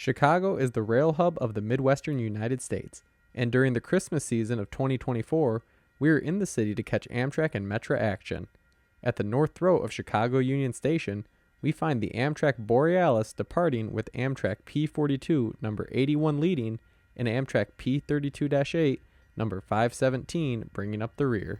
Chicago is the rail hub of the Midwestern United States, and during the Christmas season of 2024, we are in the city to catch Amtrak and Metra Action. At the north throat of Chicago Union Station, we find the Amtrak Borealis departing with Amtrak P42 number 81 leading and Amtrak P32-8 number 517 bringing up the rear.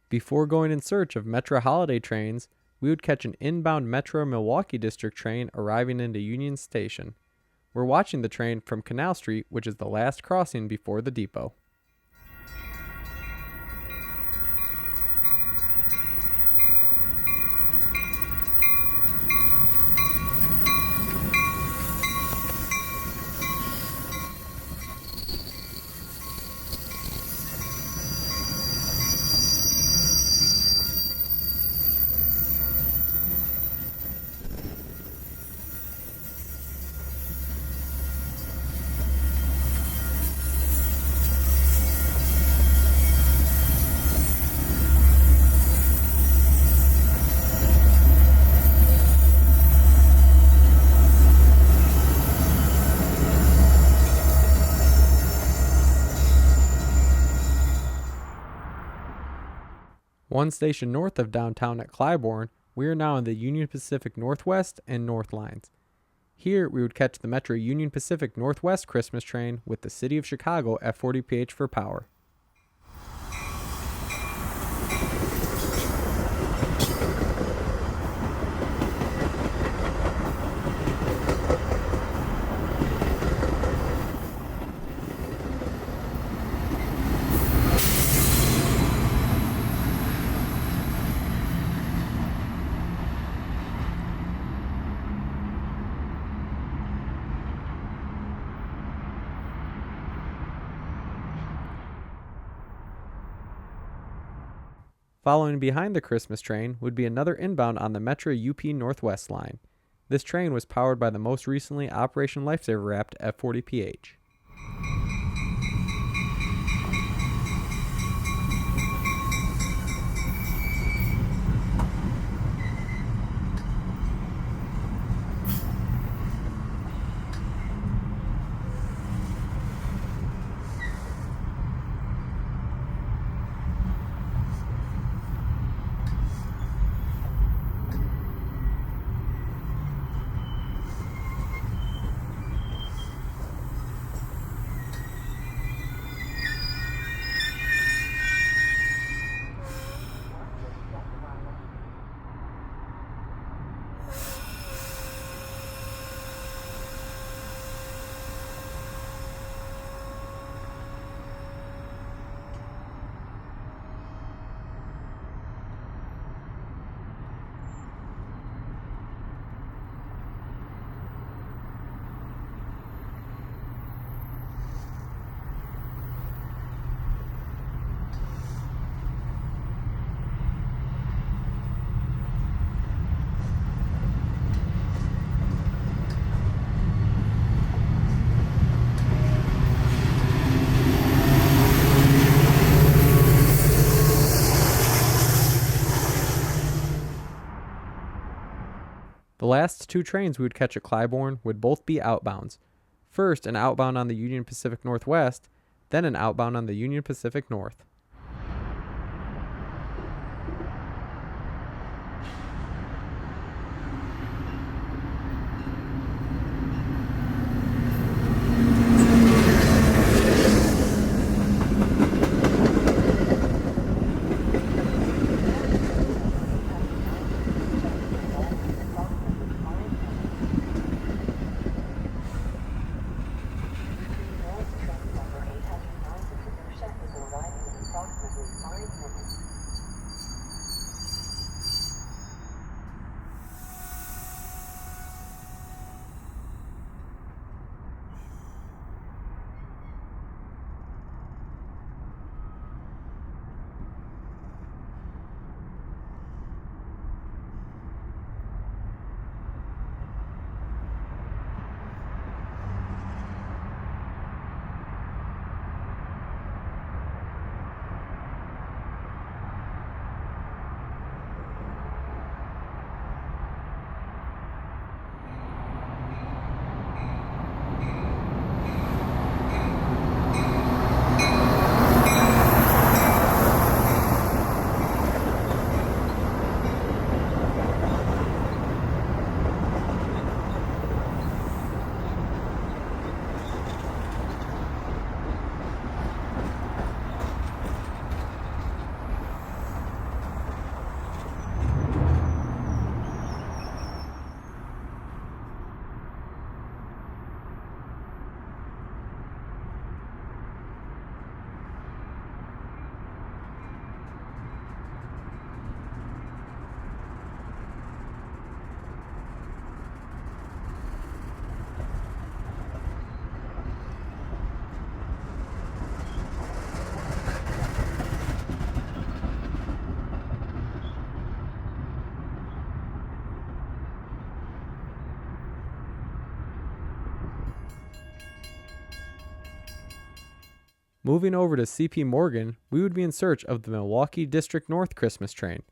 Before going in search of Metra holiday trains, we would catch an inbound Metra Milwaukee District train arriving into Union Station. We're watching the train from Canal Street, which is the last crossing before the depot. One station north of downtown at Clyborn, we are now on the Union Pacific Northwest and North lines. Here, we would catch the Metra Union Pacific Northwest Christmas train with the City of Chicago at 40ph for power. Following behind the Christmas train would be another inbound on the Metra UP Northwest line. This train was powered by the most recently Operation Lifesaver wrapped at 40ph. The last two trains we would catch at Clyborn would both be outbounds. First, an outbound on the Union Pacific Northwest, then an outbound on the Union Pacific North. Moving over to CP Morgan, we would be in search of the Milwaukee District North Christmas train.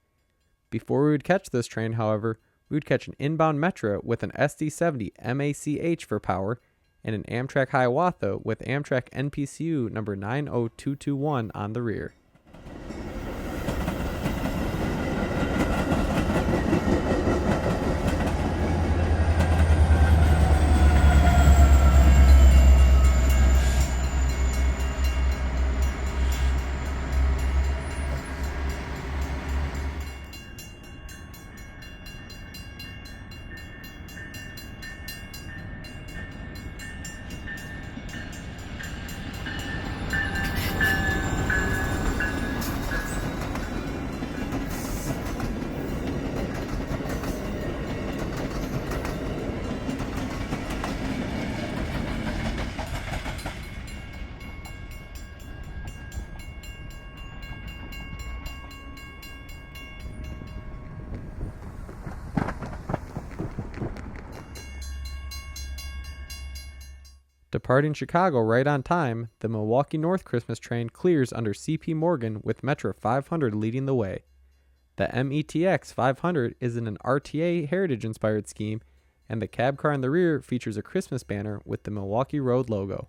Before we would catch this train, however, we would catch an inbound Metra with an SD70 MACH for power and an Amtrak Hiawatha with Amtrak NPCU number 90221 on the rear. Departing Chicago right on time, the Milwaukee North Christmas train clears under CP Morgan with Metra 500 leading the way. The METX 500 is in an RTA heritage-inspired scheme, and the cab car in the rear features a Christmas banner with the Milwaukee Road logo.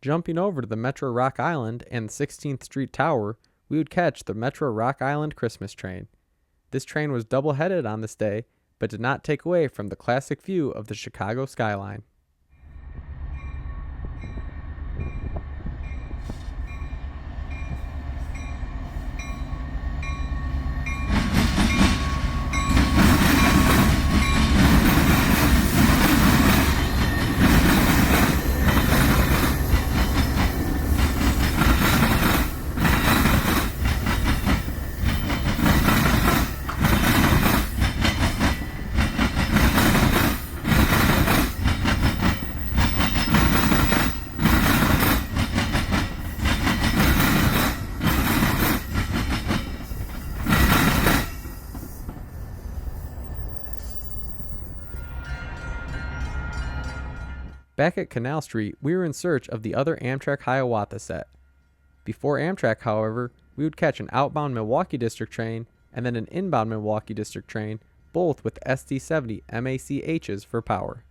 Jumping over to the Metra Rock Island and 16th Street Tower, we would catch the Metra Rock Island Christmas train. This train was double-headed on this day, but did not take away from the classic view of the Chicago skyline. Back at Canal Street, we were in search of the other Amtrak Hiawatha set. Before Amtrak, however, we would catch an outbound Milwaukee District train and then an inbound Milwaukee District train, both with SD70 MACHs for power.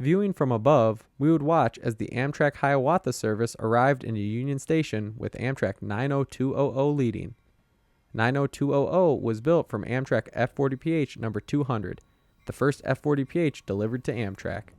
Viewing from above, we would watch as the Amtrak Hiawatha service arrived into Union Station with Amtrak 90200 leading. 90200 was built from Amtrak F40PH number 200, the first F40PH delivered to Amtrak.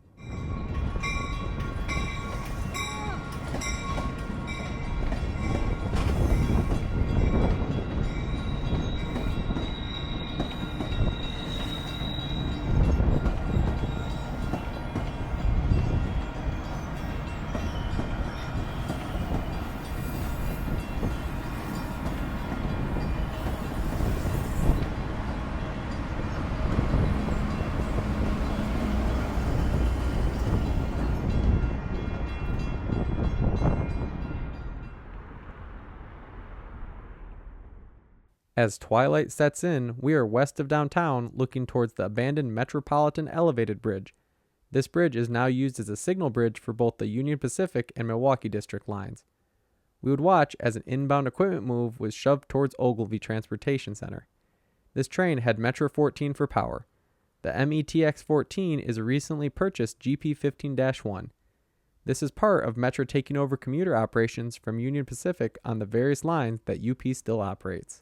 As twilight sets in, we are west of downtown looking towards the abandoned Metropolitan Elevated Bridge. This bridge is now used as a signal bridge for both the Union Pacific and Milwaukee District lines. We would watch as an inbound equipment move was shoved towards Ogilvie Transportation Center. This train had Metra 14 for power. The METX 14 is a recently purchased GP15-1. This is part of Metra taking over commuter operations from Union Pacific on the various lines that UP still operates.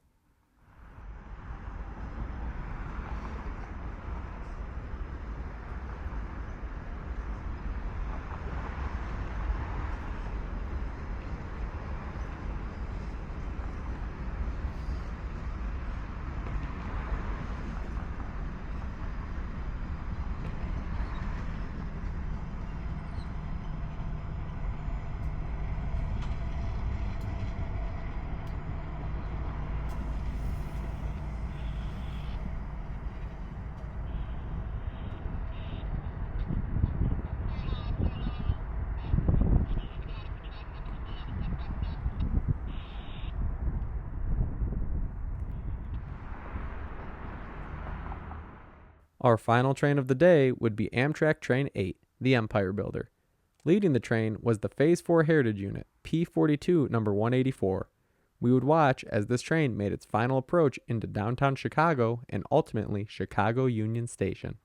Our final train of the day would be Amtrak Train 8, the Empire Builder. Leading the train was the Phase 4 Heritage Unit, P32 number 184. We would watch as this train made its final approach into downtown Chicago and ultimately Chicago Union Station.